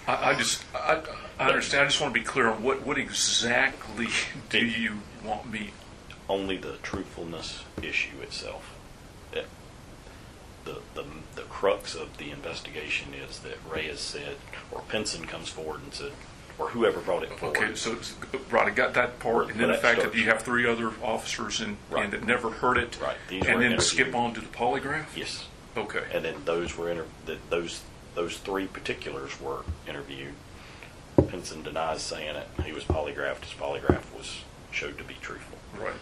I understand. I just want to be clear on what exactly do you want me? Only the truthfulness issue itself. The crux of the investigation is that Ray has said, or Pinson comes forward and said, or whoever brought it forward. Okay, so right, I got that part, and then the fact that you have 3 other officers and that never heard it, right? And then skip on to the polygraph. Yes. Okay. And then those were those 3 particulars were interviewed. Pinson denies saying it. He was polygraphed. His polygraph was showed to be truthful. Right.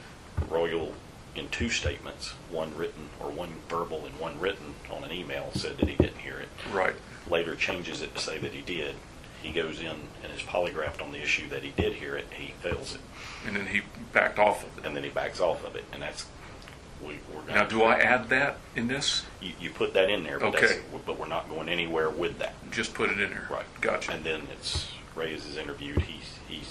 Royal, in 2 statements, one written or one verbal and one written on an email, said that he didn't hear it. Right. Later changes it to say that he did. He goes in and is polygraphed on the issue that he did hear it. He fails it. And then he backed off of it. And then he backs off of it. And that's we're now. Do I add that in this? You put that in there. But okay. But we're not going anywhere with that. Just put it in there. Right. Gotcha. And then it's Ray is interviewed. He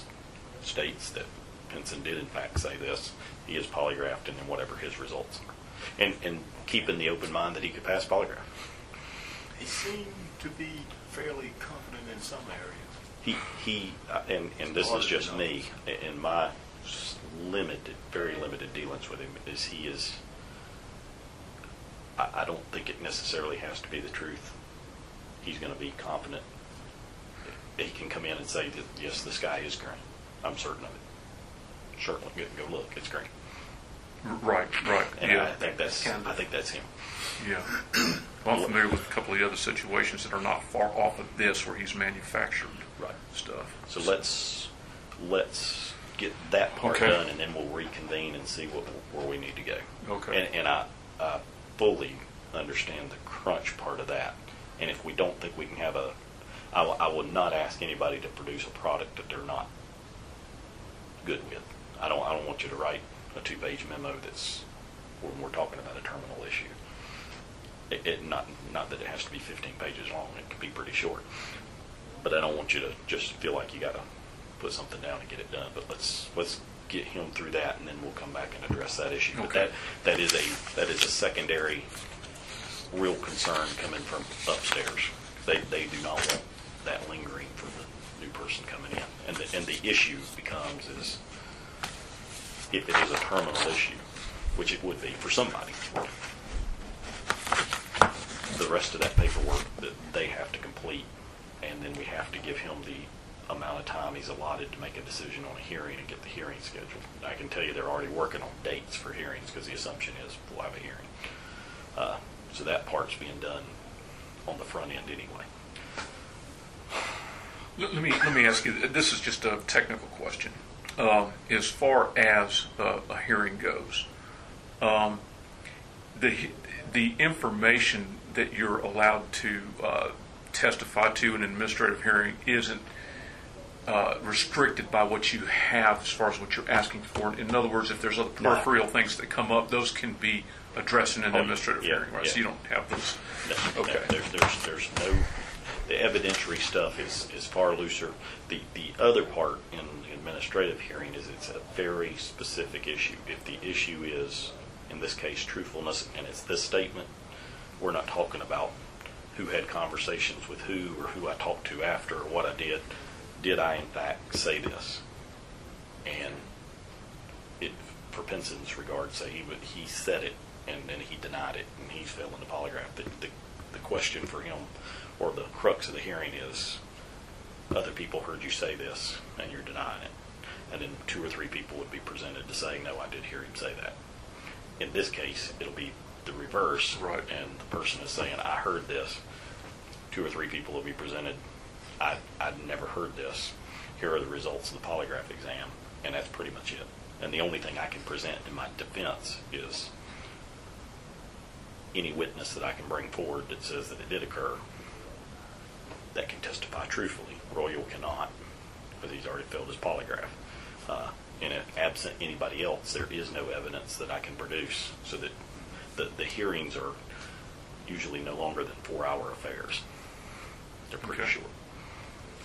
states that Pinson did in fact say this. He is polygraphed, and then whatever his results are, and keeping the open mind that he could pass polygraph. He seemed to be fairly confident in some areas. He and this is just me in my very limited dealings with him. He is. I don't think it necessarily has to be the truth. He's going to be confident. He can come in and say that yes, the sky is green. I'm certain of it. Certainly, go look. It's green. Right. And yeah. I think that's him. Yeah. Well, I'm familiar with a couple of the other situations that are not far off of this, where he's manufactured stuff. So let's get that part done, and then we'll reconvene and see where we need to go. Okay. And I fully understand the crunch part of that. And if we don't think we can have I would not ask anybody to produce a product that they're not good with. I don't want you to write a 2-page memo that's when we're talking about a terminal issue. Not that it has to be 15 pages long. It could be pretty short. But I don't want you to just feel like you got to put something down and get it done. But let's get him through that, and then we'll come back and address that issue. Okay. But that is a secondary real concern coming from upstairs. They do not want that lingering for the new person coming in, and the issue becomes is if it is a terminal issue, which it would be for somebody, the rest of that paperwork that they have to complete, and then we have to give him the amount of time he's allotted to make a decision on a hearing and get the hearing scheduled. I can tell you they're already working on dates for hearings because the assumption is we'll have a hearing. So that part's being done on the front end anyway. Let me ask you. This is just a technical question. As far as a hearing goes, the information that you're allowed to testify to in an administrative hearing isn't restricted by what you have as far as what you're asking for. In other words, if there's other peripheral things that come up, those can be addressed in an administrative hearing, right? Yeah. So you don't have those. No, okay. There's no. The evidentiary stuff is far looser. The other part in the administrative hearing is it's a very specific issue. If the issue is, in this case, truthfulness, and it's this statement, we're not talking about who had conversations with who or who I talked to after or what I did. Did I, in fact, say this? And it, for Pinson's regard, say he said it and then he denied it and he's failing the polygraph. The question for him, or the crux of the hearing, is other people heard you say this and you're denying it. And then 2 or 3 people would be presented to say, no, I did hear him say that. In this case, it'll be the reverse. Right. And the person is saying, I heard this. 2 or 3 people will be presented. I'd never heard this. Here are the results of the polygraph exam. And that's pretty much it. And the only thing I can present in my defense is any witness that I can bring forward that says that it did occur that can testify truthfully. Royal cannot, because he's already failed his polygraph. And if absent anybody else, there is no evidence that I can produce, so that the hearings are usually no longer than 4-hour affairs. They're pretty short.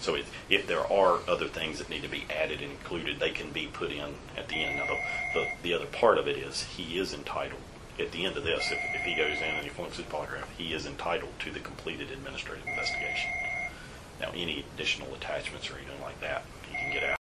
So if there are other things that need to be added and included, they can be put in at the end. Now, the other part of it is he is entitled, at the end of this, if he goes in and he flunks his polygraph, he is entitled to the completed administrative investigation. Now, any additional attachments or anything like that.